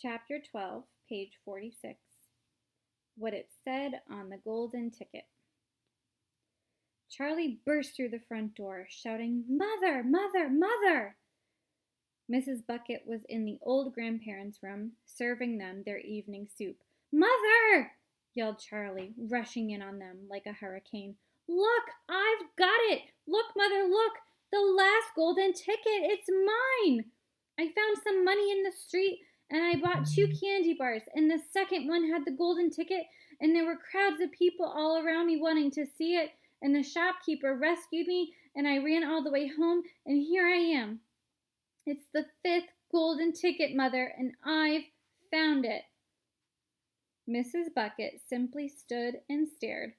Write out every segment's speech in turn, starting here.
Chapter 12, page 46. What it said on the golden ticket. Charlie burst through the front door, shouting, "Mother! Mother! Mother!" Mrs. Bucket was in the old grandparents' room, serving them their evening soup. "Mother!" yelled Charlie, rushing in on them like a hurricane. "Look! I've got it! Look, Mother, look! The last golden ticket! It's mine! I found some money in the street, and I bought 2 candy bars, and the second one had the golden ticket, and there were crowds of people all around me wanting to see it, and the shopkeeper rescued me, and I ran all the way home, and here I am. It's the 5th golden ticket, Mother, and I've found it." Mrs. Bucket simply stood and stared,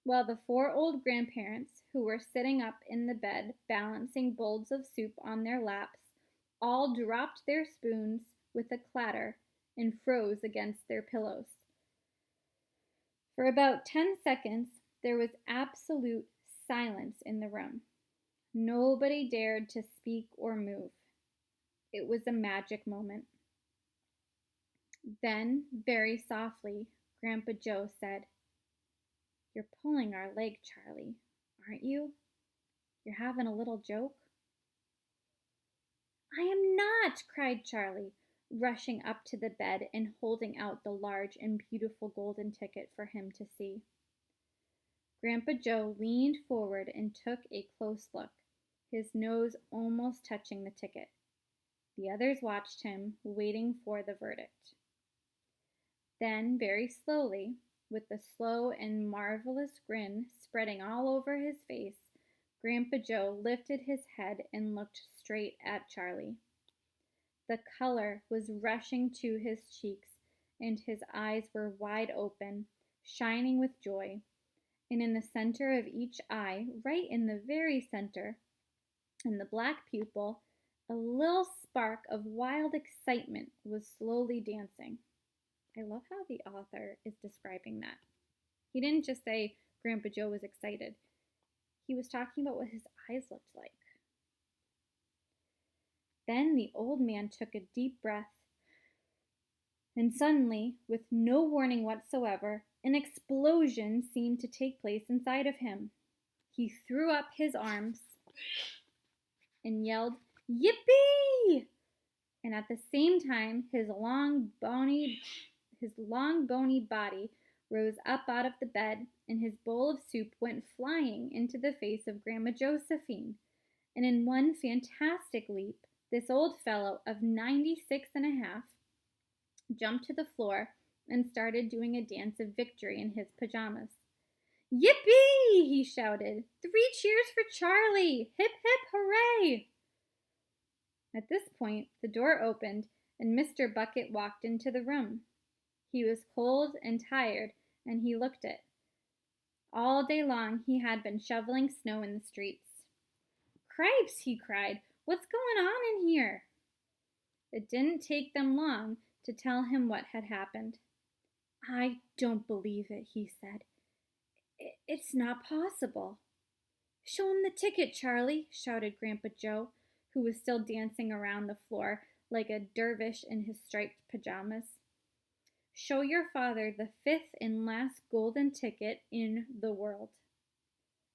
while the 4 old grandparents, who were sitting up in the bed balancing bowls of soup on their laps, all dropped their spoons with a clatter and froze against their pillows. For about 10 seconds, there was absolute silence in the room. Nobody dared to speak or move. It was a magic moment. Then, very softly, Grandpa Joe said, "You're pulling our leg, Charlie, aren't you? You're having a little joke?" "I am not!" cried Charlie, rushing up to the bed and holding out the large and beautiful golden ticket for him to see. Grandpa Joe leaned forward and took a close look, his nose almost touching the ticket. The others watched him, waiting for the verdict. Then, very slowly, with the slow and marvelous grin spreading all over his face, Grandpa Joe lifted his head and looked straight at Charlie. The color was rushing to his cheeks, and his eyes were wide open, shining with joy. And in the center of each eye, right in the very center, in the black pupil, a little spark of wild excitement was slowly dancing. I love how the author is describing that. He didn't just say Grandpa Joe was excited. He was talking about what his eyes looked like. Then the old man took a deep breath, and suddenly, with no warning whatsoever, an explosion seemed to take place inside of him. He threw up his arms and yelled, "Yippee!" And at the same time, his long, bony body rose up out of the bed, and his bowl of soup went flying into the face of Grandma Josephine. And in one fantastic leap, this old fellow of 96 and a half jumped to the floor and started doing a dance of victory in his pajamas. "Yippee!" he shouted. "3 cheers for Charlie! Hip, hip, hooray!" At this point, the door opened, and Mr. Bucket walked into the room. He was cold and tired, and he looked it. All day long he had been shoveling snow in the streets. "Cripes!" he cried. "What's going on in here?" It didn't take them long to tell him what had happened. "I don't believe it," he said. "It's not possible." "Show him the ticket, Charlie," shouted Grandpa Joe, who was still dancing around the floor like a dervish in his striped pajamas. "Show your father the 5th and last golden ticket in the world."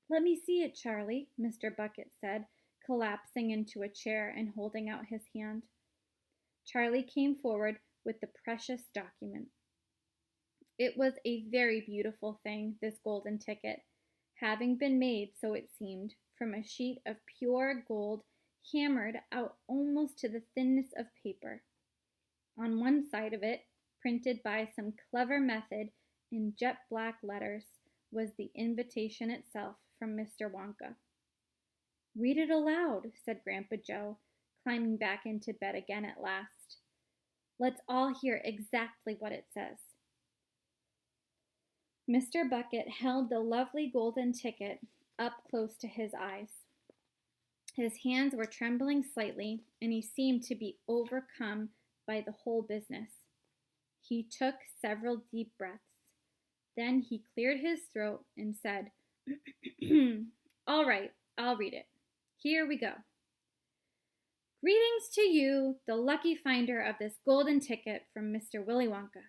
"Let me see it, Charlie," Mr. Bucket said, collapsing into a chair and holding out his hand. Charlie came forward with the precious document. It was a very beautiful thing, this golden ticket, having been made, so it seemed, from a sheet of pure gold hammered out almost to the thinness of paper. On one side of it, printed by some clever method in jet black letters, was the invitation itself from Mr. Wonka. "Read it aloud," said Grandpa Joe, climbing back into bed again at last. "Let's all hear exactly what it says." Mr. Bucket held the lovely golden ticket up close to his eyes. His hands were trembling slightly, and he seemed to be overcome by the whole business. He took several deep breaths. Then he cleared his throat and said, "All right, I'll read it. Here we go." Greetings to you, the lucky finder of this golden ticket from Mr. Willy Wonka.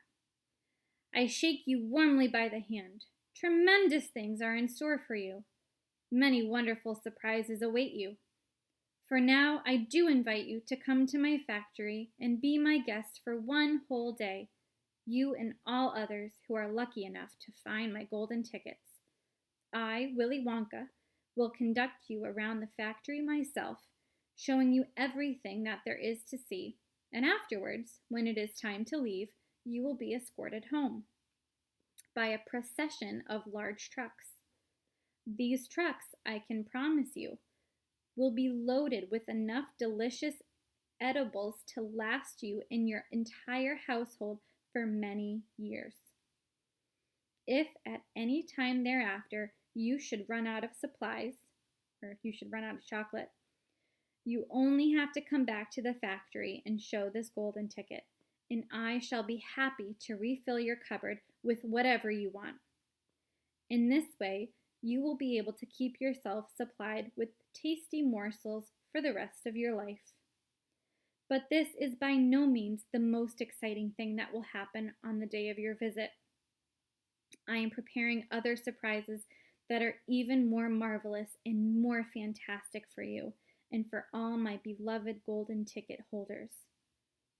I shake you warmly by the hand. Tremendous things are in store for you. Many wonderful surprises await you. For now, I do invite you to come to my factory and be my guest for one whole day, you and all others who are lucky enough to find my golden tickets. I, Willy Wonka, will conduct you around the factory myself, showing you everything that there is to see, and afterwards, when it is time to leave, you will be escorted home by a procession of large trucks. These trucks, I can promise you, will be loaded with enough delicious edibles to last you and your entire household for many years. If at any time thereafter you should run out of supplies, or you should run out of chocolate, you only have to come back to the factory and show this golden ticket, and I shall be happy to refill your cupboard with whatever you want. In this way, you will be able to keep yourself supplied with tasty morsels for the rest of your life. But this is by no means the most exciting thing that will happen on the day of your visit. I am preparing other surprises that are even more marvelous and more fantastic for you and for all my beloved golden ticket holders.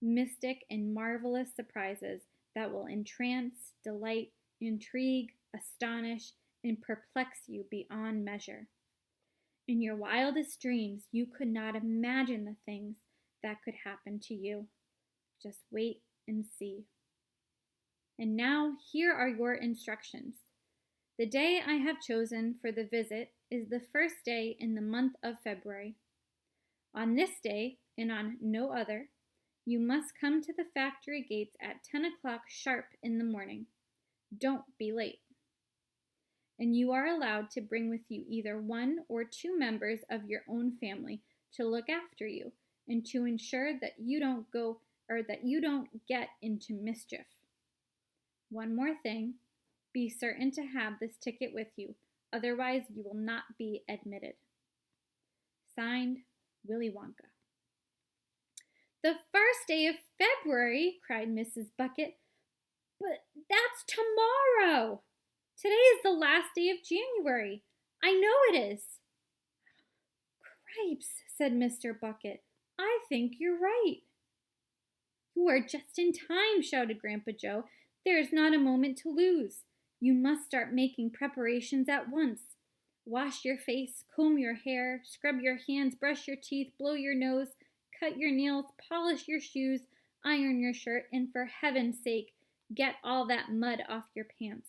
Mystic and marvelous surprises that will entrance, delight, intrigue, astonish, and perplex you beyond measure. In your wildest dreams, you could not imagine the things that could happen to you. Just wait and see. And now, here are your instructions. The day I have chosen for the visit is the first day in the month of February. On this day, and on no other, you must come to the factory gates at 10 o'clock sharp in the morning. Don't be late. And you are allowed to bring with you either one or two members of your own family to look after you and to ensure that you don't get into mischief. One more thing, be certain to have this ticket with you, otherwise you will not be admitted. Signed, Willy Wonka. The first day of February, cried Mrs. Bucket. But that's tomorrow. Today is the last day of January. I know it is. Cripes, said Mr. Bucket. I think you're right. You are just in time, shouted Grandpa Joe. There is not a moment to lose. You must start making preparations at once. Wash your face, comb your hair, scrub your hands, brush your teeth, blow your nose, cut your nails, polish your shoes, iron your shirt, and for heaven's sake, get all that mud off your pants.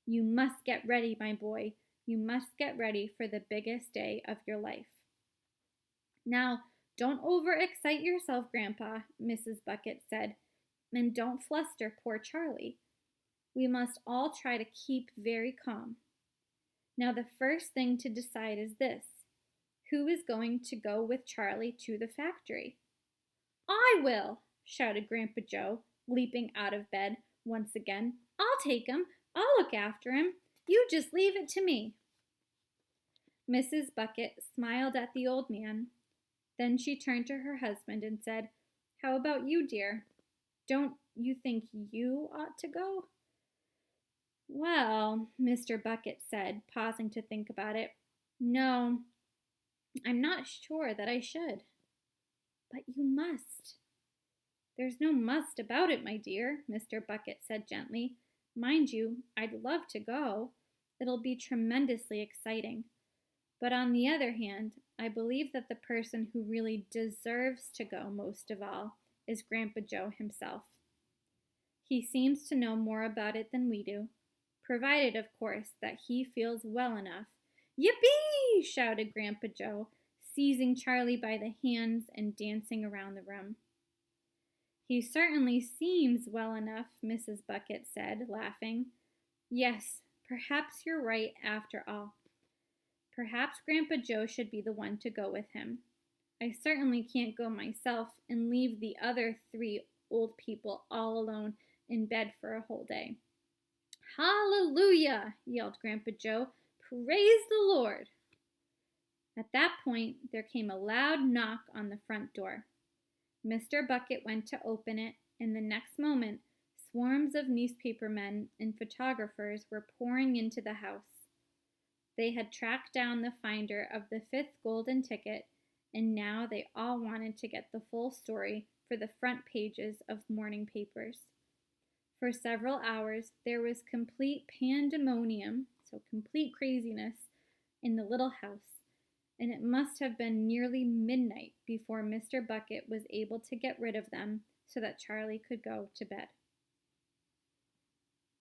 You must get ready, my boy. You must get ready for the biggest day of your life. Now, don't overexcite yourself, Grandpa, Mrs. Bucket said, and don't fluster poor Charlie. We must all try to keep very calm. Now, the first thing to decide is this. Who is going to go with Charlie to the factory? I will, shouted Grandpa Joe, leaping out of bed once again. I'll take him. I'll look after him. You just leave it to me. Mrs. Bucket smiled at the old man. Then she turned to her husband and said, How about you, dear? Don't you think you ought to go? Well, Mr. Bucket said, pausing to think about it, no, I'm not sure that I should. But you must. There's no must about it, my dear, Mr. Bucket said gently. Mind you, I'd love to go. It'll be tremendously exciting. But on the other hand, I believe that the person who really deserves to go most of all is Grandpa Joe himself. He seems to know more about it than we do, provided, of course, that he feels well enough. Yippee! Shouted Grandpa Joe, seizing Charlie by the hands and dancing around the room. He certainly seems well enough, Mrs. Bucket said, laughing. Yes, perhaps you're right after all. Perhaps Grandpa Joe should be the one to go with him. I certainly can't go myself and leave the other 3 old people all alone in bed for a whole day. Hallelujah! Yelled Grandpa Joe. Praise the Lord! At that point, there came a loud knock on the front door. Mr. Bucket went to open it, and the next moment, swarms of newspaper men and photographers were pouring into the house. They had tracked down the finder of the fifth golden ticket, and now they all wanted to get the full story for the front pages of morning papers. For several hours, there was complete pandemonium, so complete craziness, in the little house, and it must have been nearly midnight before Mr. Bucket was able to get rid of them so that Charlie could go to bed.